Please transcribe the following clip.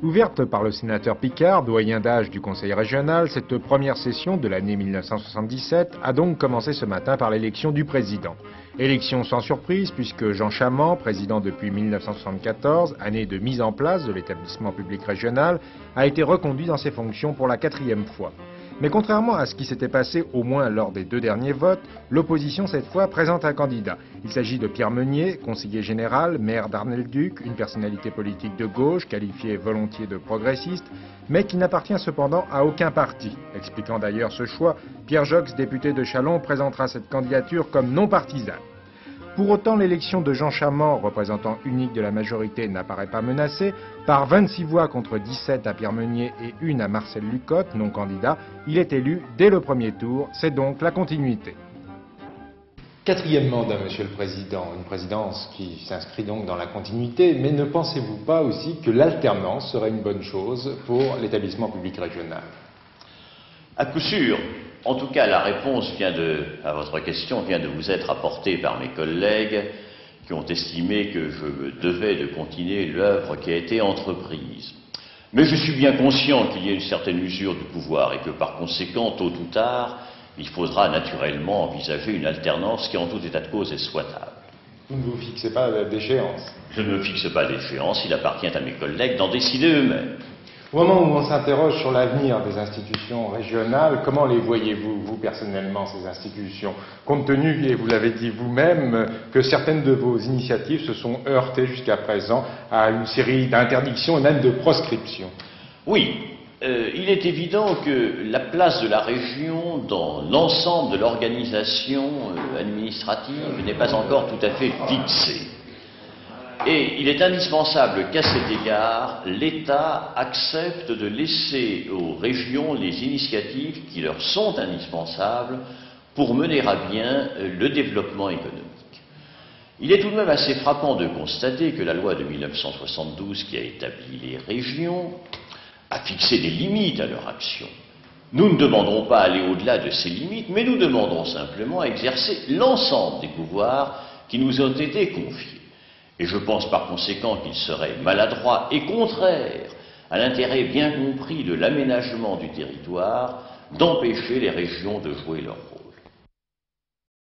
Ouverte par le sénateur Picard, doyen d'âge du Conseil régional, cette première session de l'année 1977 a donc commencé ce matin par l'élection du président. Élection sans surprise puisque Jean Chamand, président depuis 1974, année de mise en place de l'établissement public régional, a été reconduit dans ses fonctions pour la 4e fois. Mais contrairement à ce qui s'était passé au moins lors des 2 derniers votes, l'opposition cette fois présente un candidat. Il s'agit de Pierre Meunier, conseiller général, maire d'Arnay-le-Duc, une personnalité politique de gauche, qualifiée volontiers de progressiste, mais qui n'appartient cependant à aucun parti. Expliquant d'ailleurs ce choix, Pierre Jox, député de Châlons, présentera cette candidature comme non partisane. Pour autant, l'élection de Jean Chamand, représentant unique de la majorité, n'apparaît pas menacée. Par 26 voix contre 17 à Pierre Meunier et 1 à Marcel Lucotte, non candidat, il est élu dès le premier tour. C'est donc la continuité. 4e mandat, Monsieur le Président, une présidence qui s'inscrit donc dans la continuité, mais ne pensez-vous pas aussi que l'alternance serait une bonne chose pour l'établissement public régional? À coup sûr. En tout cas, la réponse à votre question vient de vous être apportée par mes collègues qui ont estimé que je me devais de continuer l'œuvre qui a été entreprise. Mais je suis bien conscient qu'il y a une certaine usure du pouvoir et que par conséquent, tôt ou tard, il faudra naturellement envisager une alternance qui, en tout état de cause, est souhaitable. Vous ne vous fixez pas d'échéance? Je ne me fixe pas d'échéance, il appartient à mes collègues d'en décider eux-mêmes. Au moment où on s'interroge sur l'avenir des institutions régionales, comment les voyez-vous, vous personnellement, ces institutions, compte tenu, et vous l'avez dit vous-même, que certaines de vos initiatives se sont heurtées jusqu'à présent à une série d'interdictions et même de proscriptions? Oui, il est évident que la place de la région dans l'ensemble de l'organisation administrative n'est pas encore tout à fait fixée. Et il est indispensable qu'à cet égard, l'État accepte de laisser aux régions les initiatives qui leur sont indispensables pour mener à bien le développement économique. Il est tout de même assez frappant de constater que la loi de 1972 qui a établi les régions a fixé des limites à leur action. Nous ne demanderons pas à aller au-delà de ces limites, mais nous demandons simplement à exercer l'ensemble des pouvoirs qui nous ont été confiés. Et je pense par conséquent qu'il serait maladroit et contraire à l'intérêt bien compris de l'aménagement du territoire d'empêcher les régions de jouer leur rôle.